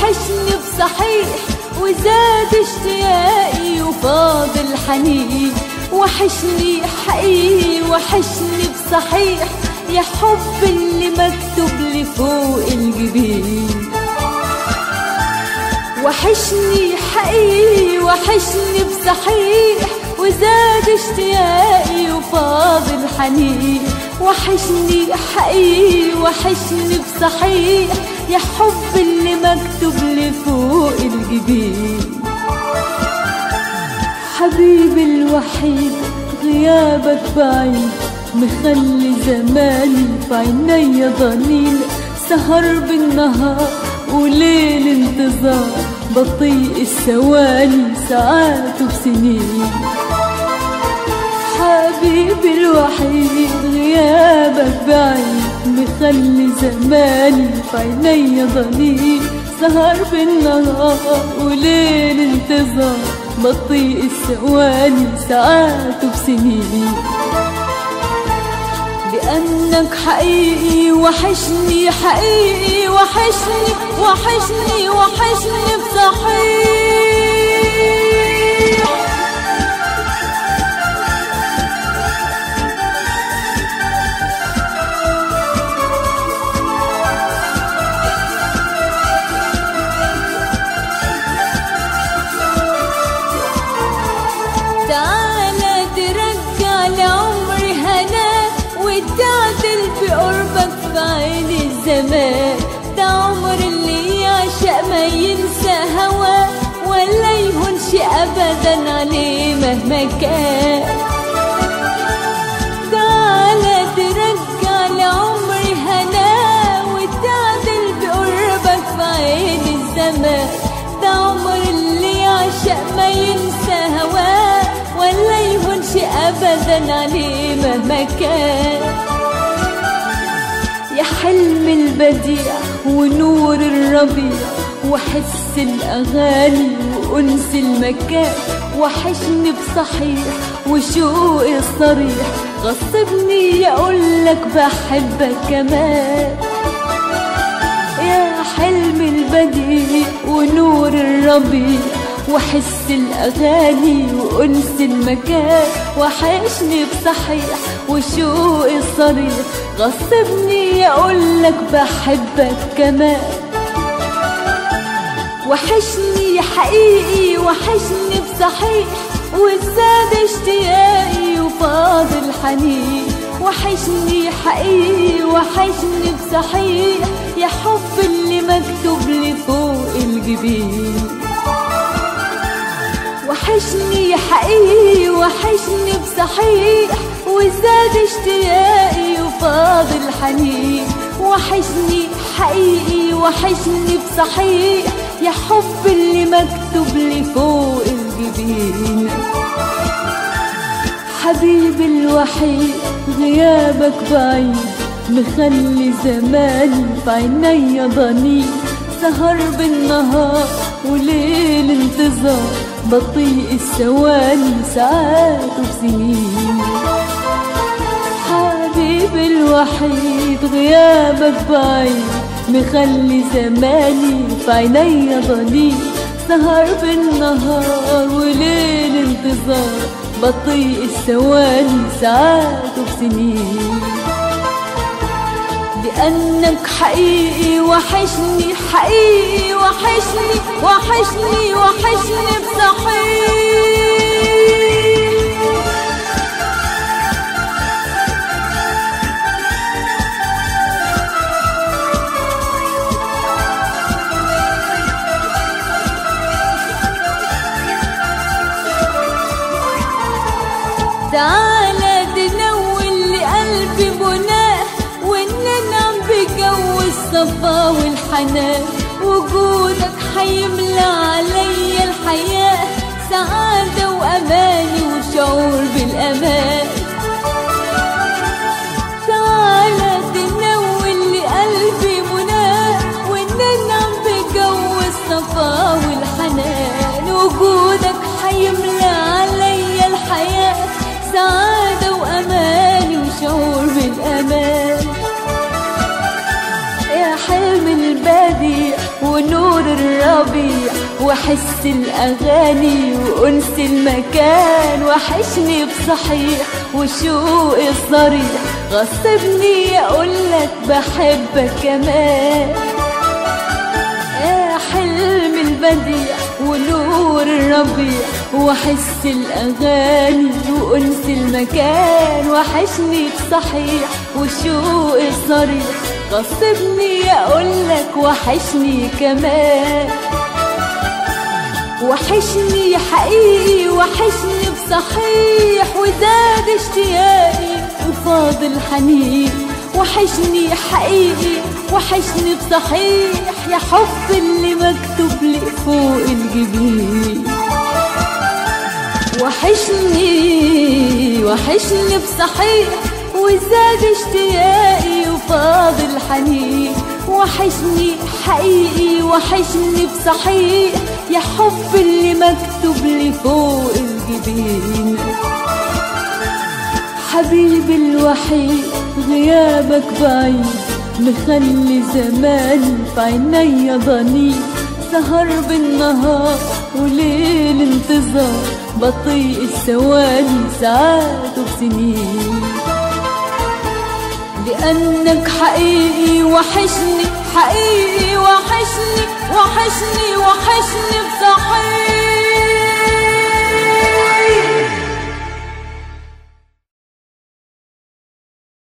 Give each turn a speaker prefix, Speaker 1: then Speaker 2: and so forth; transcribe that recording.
Speaker 1: وحشني بصحيح وزاد اشتياقي وفاض الحنين. وحشني حقيقي وحشني بصحيح يا حب اللي مكتوب لي فوق الجبين. وحشني حقيقي وحشني بصحيح وزاد اشتياقي وفاض الحنين. وحشني حقيقي وحشني بصحيح يا حب اللي مكتوب لي فوق الجبين. حبيبي الوحيد غيابك بعيد مخلي زماني في عينيا ضنين. سهر بالنهار وليل انتظار بطيء الثواني ساعات وسنين. حبيبي الوحيد غيابك بعيد مخلي زماني في عينيا ضنين. سهر بالنهار وليل انتظار بطيء الثواني ساعات وسنين. لأنك حقيقي وحشني حقيقي وحشني وحشني وحشني بصحيح. تعالى ترجع لعمري هناك وتعدل بقربك في عين الزمان. ده عمر اللي يعشق ما ينسى هواه ولا يهونش أبدا عليه مهما كان. تعالى ترجع لعمري هناك وتعدل بقربك في عين الزمان. ده عمر اللي يعشق ما ينسى هواه ولا يهونش أبدا عليه مهما كان. يا حلم البديع ونور الربيع وحس الأغاني وأنس المكان. وحشني بصحيح وشوقي الصريح غصبني أقولك بحبك كمان. يا حلم البديع ونور الربيع وحس الأغاني وأنس المكان. وحشني بصحيح وشوقي الصريح غصبني أقولك بحبك كمان. وحشني حقيقي وحشني بصحيح وزاد اشتياقي وفاض الحنين. وحشني حقيقي وحشني بصحيح يا حب اللي مكتوب لي فوق الجبين. وحشني حقيقي وحشني بصحيح وزاد اشتياقي وفاض الحنين. وحشني حقيقي وحشني بصحيح يا حب اللي مكتوب لي فوق الجبين. حبيبي الوحيد غيابك بعيد مخلي زماني في عينيا ضنين. سهر بالنهار وليل انتظار بطيء الثواني ساعات وسنين. حبيبي الوحيد غيابك بعيد مخلي زماني في عينيا ضنين. سهر بالنهار وليل انتظار بطيء الثواني ساعات وسنين. لأنك حقيقي وحشني حقيقي وحشني وحشني وحشني بصحيح. تعالى تنول لقلبي بناه وننعم بجو الصفا والحنان. وجودك حيملى عليا الحياة سعادة وأماني وشعور بالأمان. تعالى تنول لقلبي مناه وننعم بجو الصفا والحنان. وجودك حيملى عليا الحياة سعادة وأماني وشعور بالأمان. يا حلم البديع ونور الربيع وحس الأغاني وأنس المكان، وحشني بصحيح وشوقي الصريح، غصبني أقولك بحبك كمان. يا حلم البديع ونور الربيع، وحس الأغاني وأنس المكان، وحشني بصحيح وشوقي الصريح، غصبني أقولك وحشني كمان. وحشني حقيقي وحشني بصحيح، وزاد اشتياقي وفاض الحنين، وحشني حقيقي وحشني بصحيح، يا حب اللي مكتوب لي فوق الجبين. وحشني بصحيح، وزاد اشتياقي وفاض الحنين، وحشني حقيقي وحشني بصحيح، يا حب اللي مكتوب لي فوق الجبين. حبيبي الوحيد غيابك بعيد، مخلي زماني في عينيا ضنين، سهر بالنهار وليل انتظار، بطيء الثواني ساعات وسنين. لأنك حقيقي وحشني، حقيقي وحشني وحشني وحشني